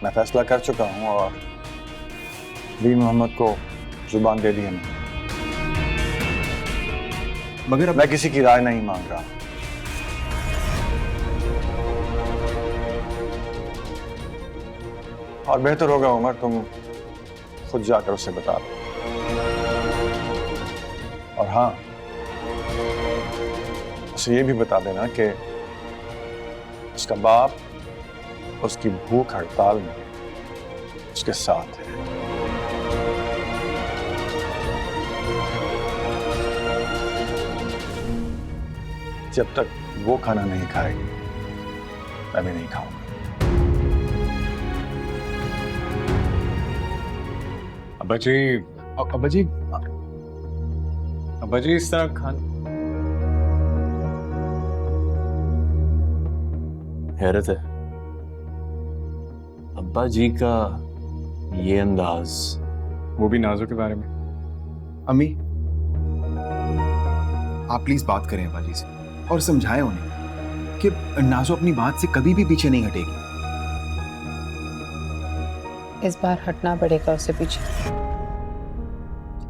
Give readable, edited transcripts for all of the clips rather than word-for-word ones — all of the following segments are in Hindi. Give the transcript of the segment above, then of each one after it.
मैं फैसला कर चुका हूं और वीर मोहम्मद को जुबान दे दी है मैंने। मगर मैं किसी की राय नहीं मांग रहा। और बेहतर होगा उमर तुम खुद जाकर उसे बता दो। और हाँ, उसे ये भी बता देना कि उसका बाप उसकी भूख हड़ताल में उसके साथ है। जब तक वो खाना नहीं खाएगी मैं भी नहीं खाऊंगा। अब्बा जी, अब्बा जी, अब्बा जी इस तरह खाना। हैरत है अब्बा जी का ये अंदाज। वो भी नाजो के बारे में। अम्मी आप प्लीज बात करें अब्बा जी से और समझाएं उन्हें कि नाजो अपनी बात से कभी भी पीछे नहीं हटेगी। इस बार हटना पड़ेगा उससे पीछे,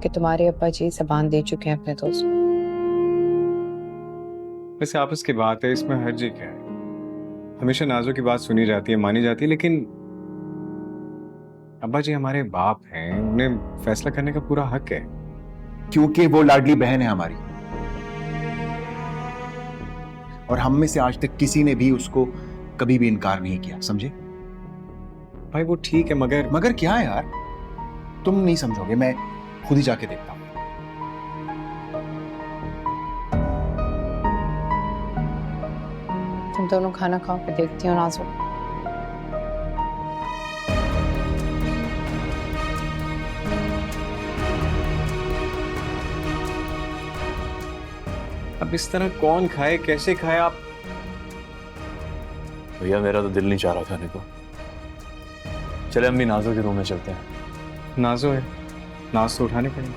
कि तुम्हारे अब्बा जी जबान दे चुके हैं अपने दोस्त। वैसे आपस की बात है, इसमें हर्ज क्या है? हमेशा नाजो की बात सुनी जाती है, मानी जाती है, लेकिन अब्बा जी हमारे बाप हैं, उन्हें फैसला करने का पूरा हक है। क्योंकि वो लाडली बहन है हमारी, और हम में से आज तक किसी ने भी उसको कभी भी इनकार नहीं किया, समझे? भाई वो ठीक है, मगर क्या है यार, तुम नहीं समझोगे, मैं खुद ही जाके देखता हूं। तुम दोनों खाना खाओ, फिर देखती हो नाजो। अब इस तरह कौन खाए, कैसे खाए? आप भैया मेरा तो दिल नहीं चाह रहा खाने को। चले अम्मी नाजो के रूम में चलते हैं। नाजो है, नाज तो उठाने पड़ेंगे।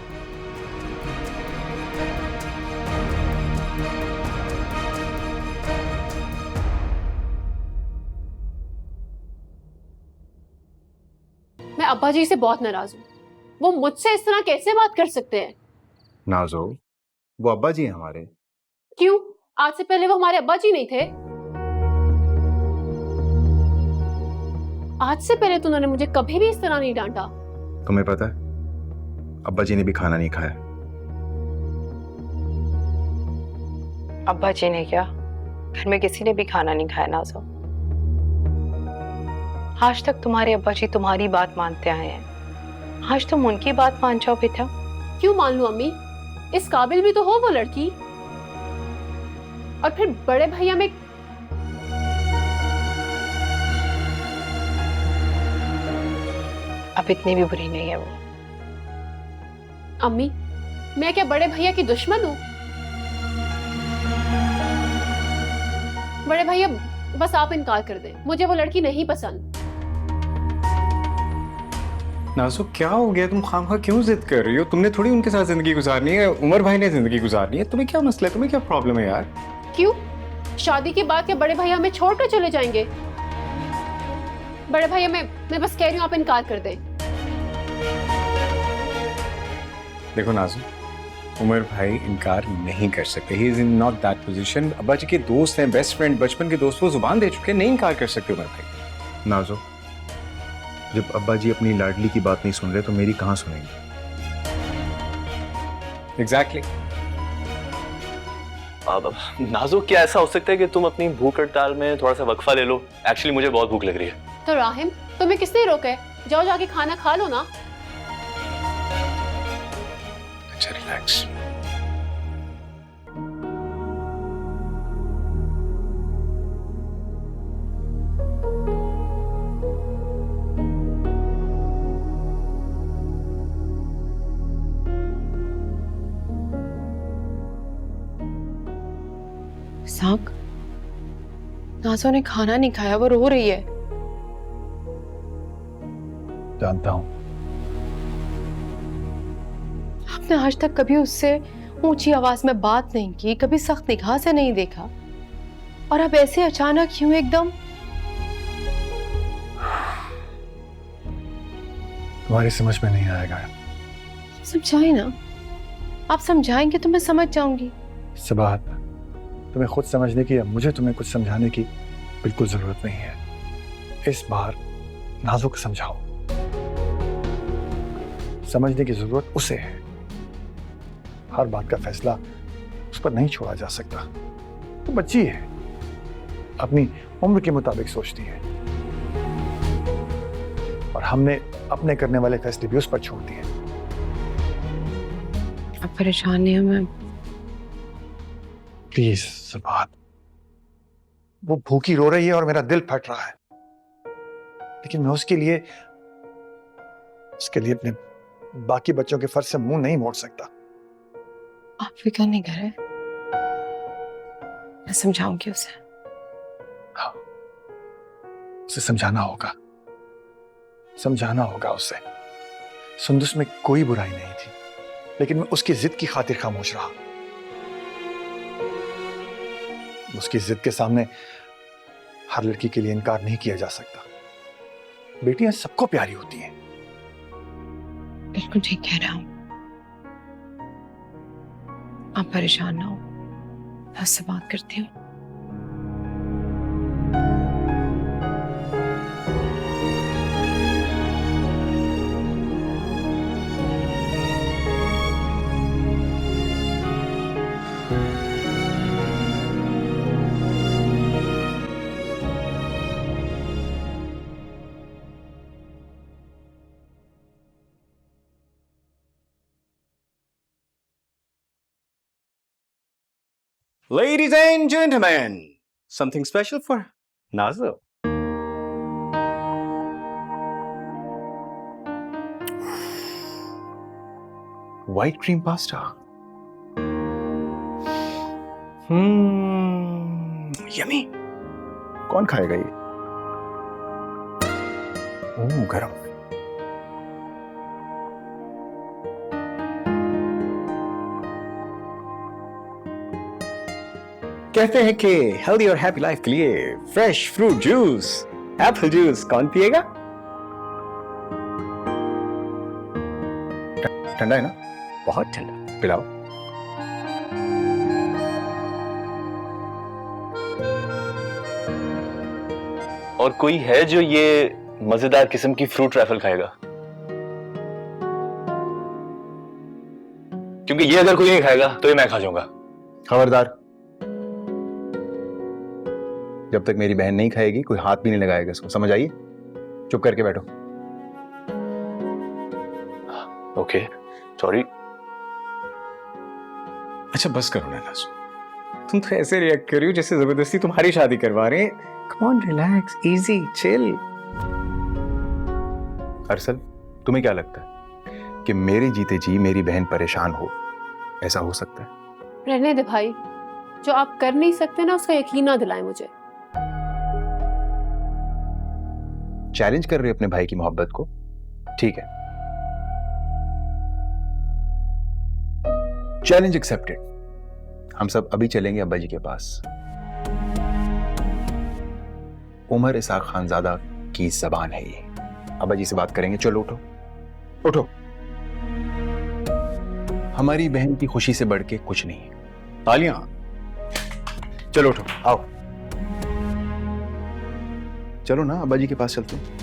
मैं अब्बा जी से बहुत नाराज हूँ। वो मुझसे इस तरह कैसे बात कर सकते हैं? नाजो, वो अब्बा जी हैं हमारे। क्यों? आज से पहले वो हमारे अब्बा जी नहीं थे? आज से पहले तो उन्होंने मुझे कभी भी इस तरह नहीं डांटा। तुम्हें पता है अब्बा जी ने भी खाना नहीं खाया। अब्बा जी ने क्या, घर में किसी ने भी खाना नहीं खाया नाजो। आज तक तुम्हारे अब्बा जी तुम्हारी बात मानते आए हैं, आज तुम उनकी बात मान जाओ बेटा। क्यों मान लूं अम्मी? इस काबिल भी तो हो वो लड़की। और फिर बड़े भैया में अब इतनी भी बुरी नहीं है वो। अम्मी, मैं क्या बड़े भैया की दुश्मन हूँ? बड़े भैया बस आप इनकार कर दें, मुझे वो लड़की नहीं पसंद। नाजो क्या हो गया? तुम खामखा क्यों जिद कर रही हो? तुमने थोड़ी उनके साथ जिंदगी गुजारनी है, उमर भाई ने जिंदगी गुजारनी है। तुम्हें क्या मसला है? तुम्हें क्या प्रॉब्लम है यार? क्यों? शादी के बाद क्या बड़े भैया हमें छोड़कर चले जाएंगे? बड़े भैया मैं बस कह रही हूँ, आप इनकार कर दें। देखो नाजो, उमर भाई इनकार नहीं कर सकते। He is in not that position. अब्बा जी के दोस्त हैं, बेस्ट फ्रेंड, बचपन के दोस्त, वो जुबान दे चुके हैं, नहीं इनकार कर सकते उमर भाई। नाजो, जब अब्बा जी अपनी लाडली की बात नहीं सुन रहे तो मेरी कहां सुनेंगे? एग्जैक्टली। अब नाजो क्या ऐसा हो सकता है कि तुम अपनी भूख हड़ताल में थोड़ा सा वक्फा ले लो? एक्चुअली मुझे बहुत भूख लग रही है। तो राहिम, तुम्हें किसने रोका है? जाओ जाके खाना खा लो ना। अच्छा रिलैक्स। साक, नाजो ने खाना नहीं खाया, वो रो रही है। जानता हूं। आपने आज तक कभी उससे ऊंची आवाज में बात नहीं की, कभी सख्त निगाह से नहीं देखा, और अब ऐसे अचानक क्यों एकदम? तुम्हारी समझ में नहीं आएगा। समझाए ना, आप समझाएंगे तो मैं समझ जाऊंगी। सबात, तुम्हें खुद समझने की या मुझे तुम्हें कुछ समझाने की बिल्कुल जरूरत नहीं है। इस बार नाज़ो को समझाओ। समझने की जरूरत उसे है। हर बात का फैसला उस पर नहीं छोड़ा जा सकता। वो बच्ची है, अपनी उम्र के मुताबिक सोचती है, और हमने अपने करने वाले फैसले भी उस पर छोड़ दिए। अब परेशान नहीं हूं मैं। प्लीज सबात, वो भूखी रो रही है और मेरा दिल फट रहा है, लेकिन मैं उसके लिए अपने बाकी बच्चों के फर्ज से मुंह नहीं मोड़ सकता। आप फिक्र नहीं करें, मैं समझाऊंगी उसे। हाँ, उसे समझाना होगा उसे। सुंदुस में कोई बुराई नहीं थी, लेकिन मैं उसकी जिद की खातिर खामोश रहा। उसकी जिद के सामने हर लड़की के लिए इनकार नहीं किया जा सकता। बेटियां सबको प्यारी होती हैं। बिल्कुल ठीक कह रहा हूं, आप परेशान ना हो, मैं उससे बात करती हूँ। Ladies and gentlemen, something special for Nazo. White cream pasta. Yummy. कौन खाएगा ये? ओह, गरम। कहते हैं कि हेल्दी और हैप्पी लाइफ के लिए fresh fruit juice, Apple juice कौन पिएगा? ठंडा है ना? बहुत ठंडा, पिलाओ। और कोई है जो ये मजेदार किस्म की फ्रूट रैफल खाएगा? क्योंकि ये अगर कोई नहीं खाएगा तो ये मैं खा जाऊंगा। खबरदार, जब तक मेरी बहन नहीं खाएगी कोई हाथ भी नहीं लगाएगा इसको, समझ आइए? चुप करके बैठो। Okay, sorry. अच्छा बस करो ना नाज़ो, तुम तो ऐसे रिएक्ट कर रही हो जैसे जबरदस्ती तुम्हारी शादी करवा रहे हैं। Come on, relax, easy, chill. अरसल, तुम्हें क्या लगता है कि मेरे जीते जी मेरी बहन परेशान हो? ऐसा हो सकता है? रहने दे भाई, जो आप कर नहीं सकते ना उसका यकीन ना दिलाएं मुझे। चैलेंज कर रहे हो अपने भाई की मोहब्बत को? ठीक है, चैलेंज एक्सेप्टेड। हम सब अभी चलेंगे अब्बा जी के पास। उमर इसाक खानजादा की जबान है ये। अब्बा जी से बात करेंगे। चलो उठो, उठो। हमारी बहन की खुशी से बढ़ के कुछ नहीं है। तालियां। चलो उठो, आओ। चलो ना, अब्बा जी के पास चलते हैं।